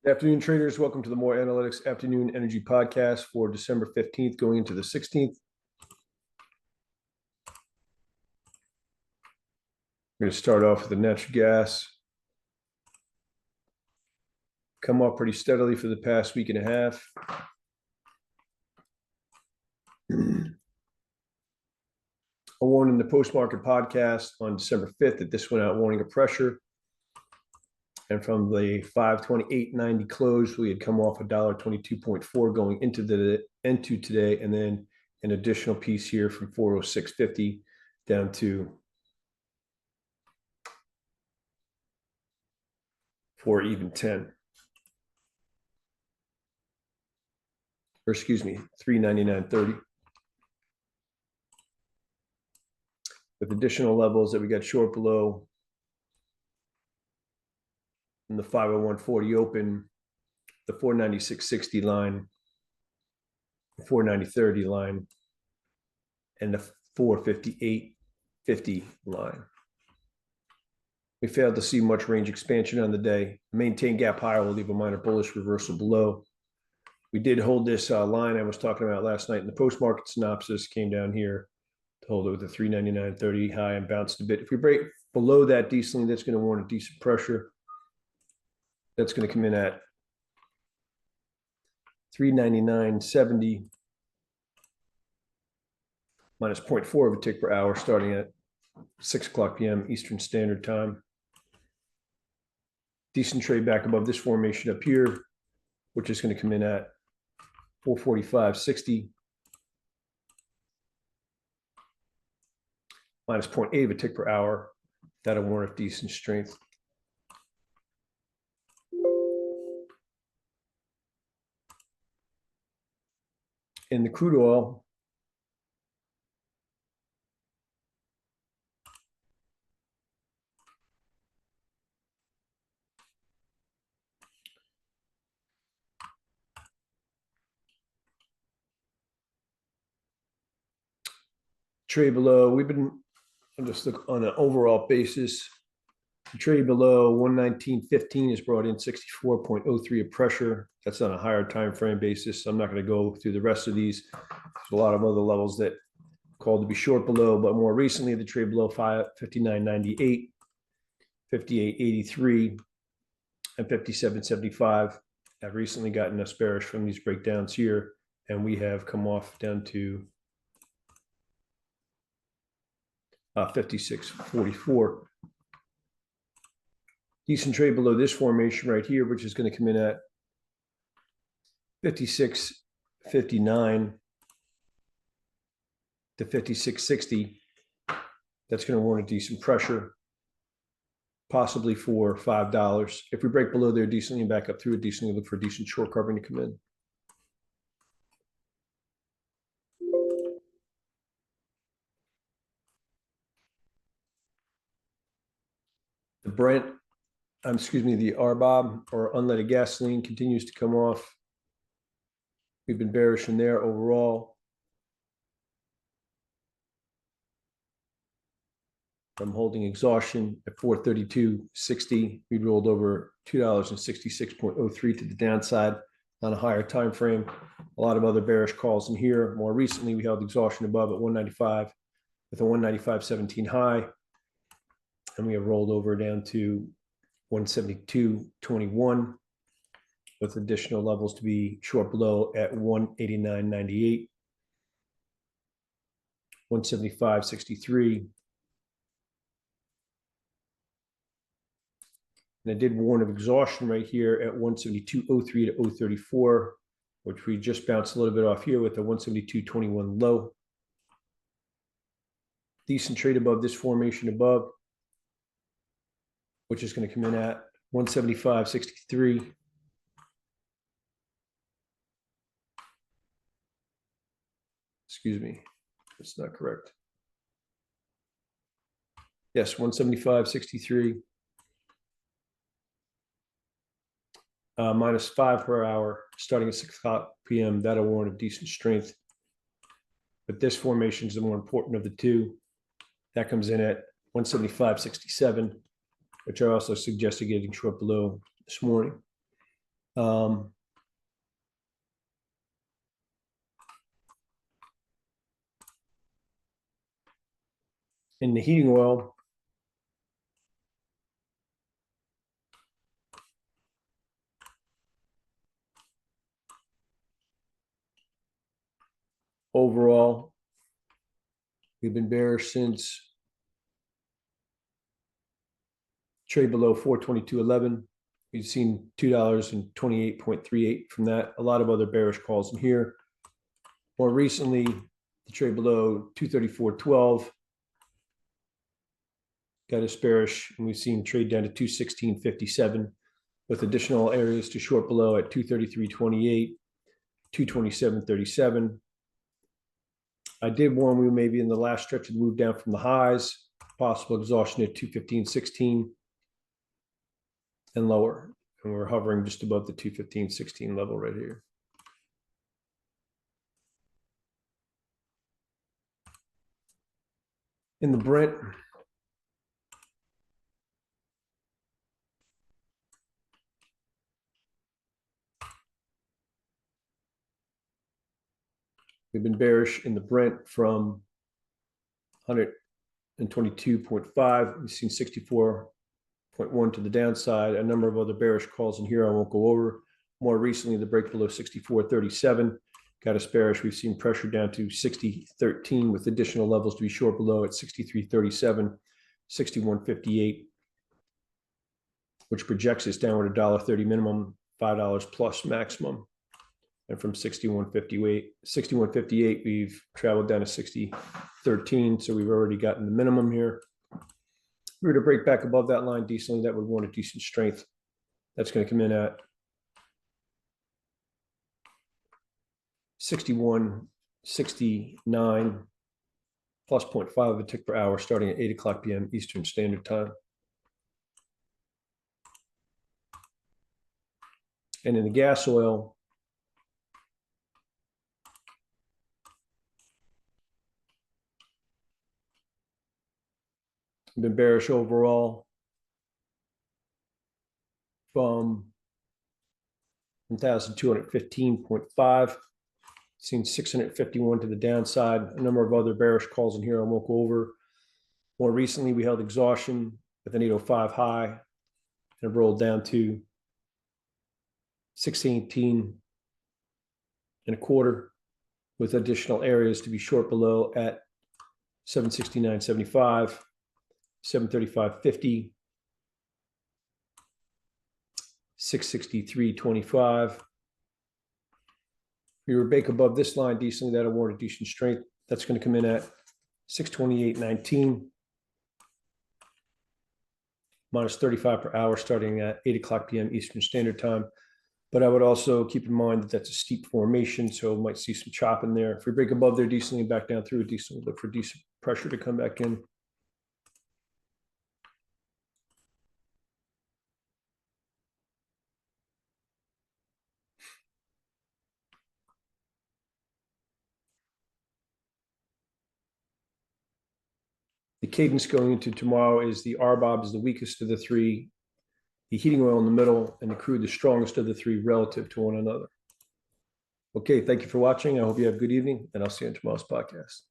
Good afternoon, traders. Welcome to the More Analytics Afternoon Energy Podcast for December 15th, going into the 16th. We're going to start off with the natural gas. Come up pretty steadily for the past week and a half. A warning in the post-market podcast on December 5th that this went out warning of pressure. And from the 528.90 close, we had come off $1.22.4 going into today, and then an additional piece here from 406.50 down to 4.10. Or excuse me, 399.30. With additional levels that we got short below in the 501.40 open, the 496.60 line, the 490.30 line, and the 458.50 line. We failed to see much range expansion on the day. Maintain gap higher will leave a minor bullish reversal below. We did hold this line I was talking about last night in the post-market synopsis, came down here to hold it with a 399.30 high and bounced a bit. If we break below that decently, that's going to warrant a decent pressure. That's going to come in at 399.70 minus 0.4 of a tick per hour starting at 6 o'clock p.m. Eastern Standard Time. Decent trade back above this formation up here, which is going to come in at 445.60 minus 0.8 of a tick per hour. That'll warrant decent strength. In the crude oil, trade below, we've been just look on an overall basis. The trade below 119.15 has brought in 64.03 of pressure. That's on a higher time frame basis. I'm not going to go through the rest of these. There's a lot of other levels that called to be short below, but more recently the trade below 59.98, 58.83, and 57.75 have recently gotten us bearish from these breakdowns here, and we have come off down to 56.44. Decent trade below this formation right here, which is going to come in at 56.59 to 56.60. That's going to warrant a decent pressure, possibly for $5. If we break below there decently and back up through it decently, look for a decent short covering to come in. The the RBOB, or unleaded gasoline, continues to come off. We've been bearish in there overall. I'm holding exhaustion at 432.60. We rolled over $2.66.03 to the downside on a higher time frame. A lot of other bearish calls in here. More recently, we held exhaustion above at 195 with a 195.17 high, and we have rolled over down to 172.21 with additional levels to be short below at 189.98, 175.63. And I did warn of exhaustion right here at 172.03 to 034, which we just bounced a little bit off here with a 172.21 low. Decent trade above this formation above, which is going to come in at 175.63. Excuse me, that's not correct. Yes, 175.63. Minus 5 per hour starting at 6 o'clock p.m. That'll warrant a decent strength. But this formation is the more important of the two. That comes in at 175.67, which I also suggested getting short below this morning. Um, in the heating oil, overall, we've been bearish since trade below 422.11. We've seen $2.28.38 from that. A lot of other bearish calls in here. More recently, the trade below 234.12 got us bearish, and we've seen trade down to 216.57 with additional areas to short below at 233.28, 227.37. I did warn we may be in the last stretch of the move down from the highs, possible exhaustion at 215.16 and lower. And we're hovering just above the 215.16 level right here. In the Brent, we've been bearish in the Brent from 122.5. We've seen 64.1 to the downside. A number of other bearish calls in here I won't go over. More recently, the break below 64.37 got us bearish. We've seen pressure down to 60.13 with additional levels to be short below at 63.37, 61.58, which projects us downward $1.30 minimum, $5 plus maximum. And from 61.58, we've traveled down to 60.13. So we've already gotten the minimum here. If we were to break back above that line decently, that would want a decent strength. That's going to come in at 61.69 plus 0.5 of a tick per hour starting at 8 o'clock p.m. Eastern Standard Time. And in the gas oil, been bearish overall from 1,215.5, seen 651 to the downside. A number of other bearish calls in here I won't go over. More recently, we held exhaustion with an 805 high and rolled down to 618 and a quarter with additional areas to be short below at 769.75, 735.50, 663.25. We were back above this line decently. That'll warrant a decent strength. That's going to come in at 628.19, minus 35 per hour starting at 8 o'clock p.m. Eastern Standard Time. But I would also keep in mind that that's a steep formation, so might see some chop in there. If we break above there decently and back down through it decently, look for decent pressure to come back in. The cadence going into tomorrow is the RBOB is the weakest of the three, the heating oil in the middle, and the crude the strongest of the three relative to one another. Okay, thank you for watching. I hope you have a good evening, and I'll see you in tomorrow's podcast.